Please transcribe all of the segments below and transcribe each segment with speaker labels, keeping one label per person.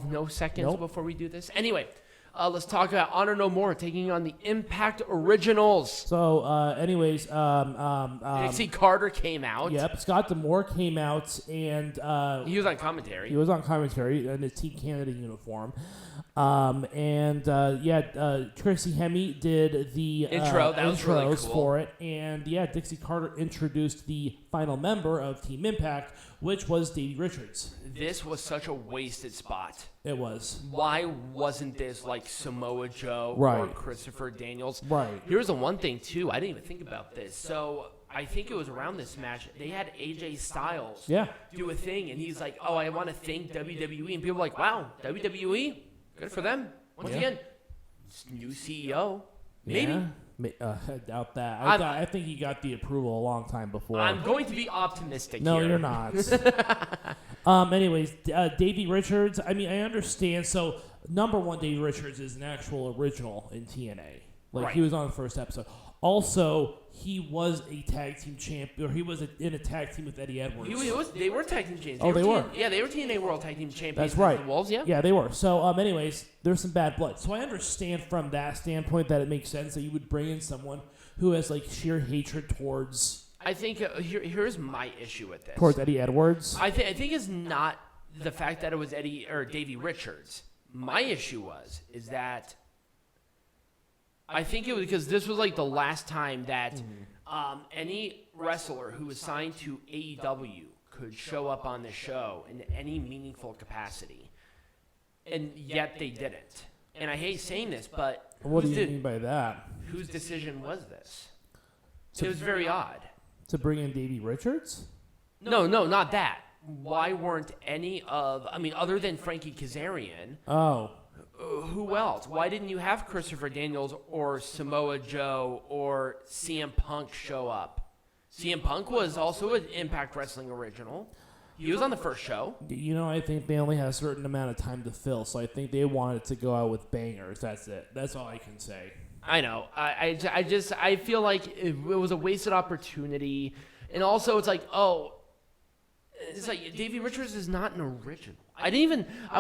Speaker 1: no seconds before we do this. Anyway, let's talk about Honor No More taking on the Impact Originals.
Speaker 2: So, anyways,
Speaker 1: Dixie Carter came out.
Speaker 2: Yep, Scott D'Amore came out, and
Speaker 1: he was on commentary.
Speaker 2: He was on commentary in his Team Canada uniform. Tracy Hemme did the
Speaker 1: intro. That was really cool.
Speaker 2: For it, and Dixie Carter introduced the final member of Team Impact, which was Davey Richards.
Speaker 1: This was such a wasted spot.
Speaker 2: It was.
Speaker 1: Why wasn't this like Samoa Joe or Christopher Daniels?
Speaker 2: Right.
Speaker 1: Here's the one thing too. I didn't even think about this. So I think it was around this match they had AJ Styles do a thing, and he's like, "Oh, I want to thank WWE," and people were like, "Wow, WWE, good for them." Once again, new CEO, maybe.
Speaker 2: Yeah. I doubt that. I think he got the approval a long time before.
Speaker 1: I'm going to be optimistic
Speaker 2: No,
Speaker 1: here.
Speaker 2: you're not. Anyways, Davey Richards, I mean, I understand. So, number one, Davey Richards is an actual original in TNA. He was on the first episode. Also, he was a tag team champion, or he was in a tag team with Eddie Edwards.
Speaker 1: They were tag team champions.
Speaker 2: They were?
Speaker 1: Yeah, they were TNA World Tag Team Champions.
Speaker 2: That's right.
Speaker 1: The Wolves, yeah.
Speaker 2: Yeah, they were. So, anyways, there's some bad blood. So I understand from that standpoint that it makes sense that you would bring in someone who has, sheer hatred towards...
Speaker 1: I think here's my issue with this.
Speaker 2: Towards Eddie Edwards?
Speaker 1: I think it's not the fact that it was Eddie or Davey Richards. My issue is that I think it was because this was the last time that any wrestler who was signed to AEW could show up on the show in any meaningful capacity, and yet they didn't. And I hate saying this, but
Speaker 2: what do you mean by that?
Speaker 1: Whose decision was this? It was very odd.
Speaker 2: To bring in Davey Richards?
Speaker 1: No, not that. Why weren't any of, other than Frankie Kazarian?
Speaker 2: Oh.
Speaker 1: Who else? Why didn't you have Christopher Daniels or Samoa Joe or CM Punk show up? CM Punk was also an Impact Wrestling original. He was on the first show.
Speaker 2: I think they only had a certain amount of time to fill, so I think they wanted to go out with bangers. That's it. That's all I can say.
Speaker 1: I know. I feel like it was a wasted opportunity. And also it's Davey Richards is not an original. I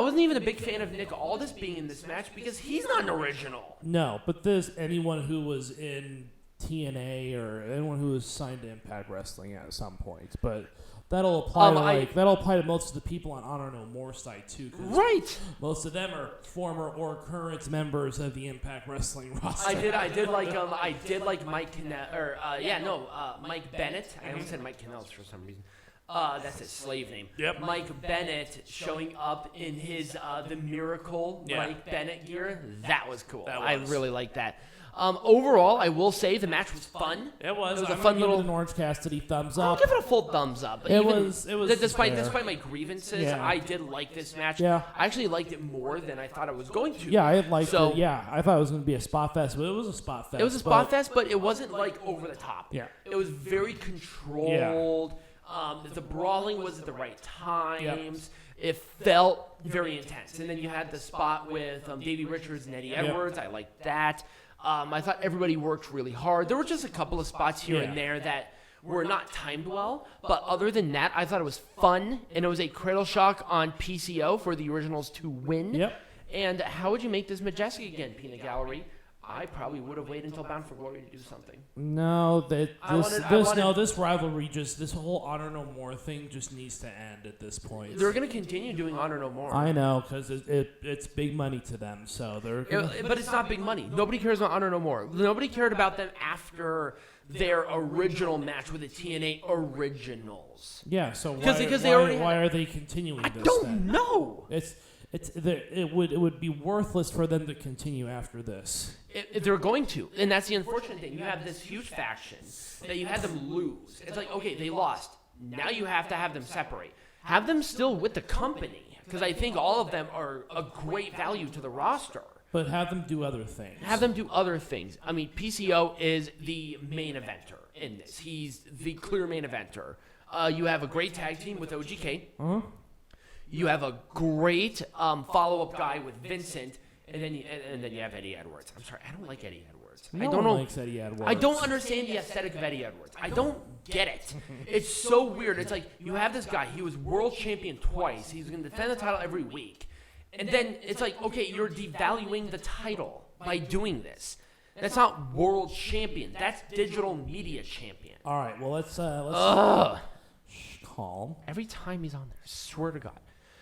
Speaker 1: wasn't even a big fan of Nick Aldis being in this match because he's not an original.
Speaker 2: No, but there's anyone who was in TNA or anyone who was signed to Impact Wrestling at some point. But that'll apply to most of the people on Honor No More side too.
Speaker 1: Right.
Speaker 2: Most of them are former or current members of the Impact Wrestling roster.
Speaker 1: I did like Mike Bennett. I almost said Mike Kanellis for some reason. That's his slave name.
Speaker 2: Yep.
Speaker 1: Mike Bennett showing up in his the Miracle Mike Bennett gear. That was cool. I really like that. Overall, I will say the match was fun.
Speaker 2: It was
Speaker 1: a fun little.
Speaker 2: An Orange Cassidy thumbs up.
Speaker 1: I'll give it a full thumbs up.
Speaker 2: It was.
Speaker 1: Despite my grievances, I did like this match.
Speaker 2: Yeah.
Speaker 1: I actually liked it more than I thought I was going to.
Speaker 2: Yeah, I liked it. Yeah, I thought it was going to be a spot fest, but it was a spot fest.
Speaker 1: It was a spot fest, but it wasn't over the top.
Speaker 2: Yeah.
Speaker 1: It was very controlled. Yeah. The brawling was at the right times. Yep. It felt very intense. And then you had the spot with Davey Richards and Eddie Edwards. I liked that. I thought everybody worked really hard. There were just a couple of spots here and there that were not timed well. But other than that, I thought it was fun. And it was a cradle shock on PCO for the Originals to win.
Speaker 2: Yep. And
Speaker 1: how would you make this Majestic again, Peanut Gallery? I probably would have waited until Bound for Glory to do something.
Speaker 2: No, this rivalry this whole Honor No More thing just needs to end at this point.
Speaker 1: They're going to continue doing Honor No More.
Speaker 2: I know, because it's big money to them, so
Speaker 1: but it's not big money. Nobody cares about Honor No More. Nobody cared about them after their original match with the TNA Originals.
Speaker 2: Yeah, so why are they continuing this?
Speaker 1: I don't know.
Speaker 2: It would be worthless for them to continue after this.
Speaker 1: They're going to, and that's the unfortunate thing. You have this huge faction that you had them lose. It's like, okay, they lost. Now you have to have them separate. Have them still with the company, because I think all of them are a great value to the roster.
Speaker 2: But have them do other things.
Speaker 1: PCO is the main eventer in this. He's the clear main eventer. You have a great tag team with OGK.
Speaker 2: Uh-huh.
Speaker 1: You have a great follow-up guy with Vincent, and then you have Eddie Edwards. I'm sorry, I don't like Eddie Edwards.
Speaker 2: No one likes Eddie Edwards.
Speaker 1: I don't understand the aesthetic of Eddie Edwards. I don't get it. It's so weird. It's like you have this guy. He was world champion twice. He's going to defend the title every week, And then it's like, okay, you're devaluing the title by doing this. That's not world champion. That's digital media champion.
Speaker 2: All right, well, let's calm.
Speaker 1: Every time he's on there, I swear to God.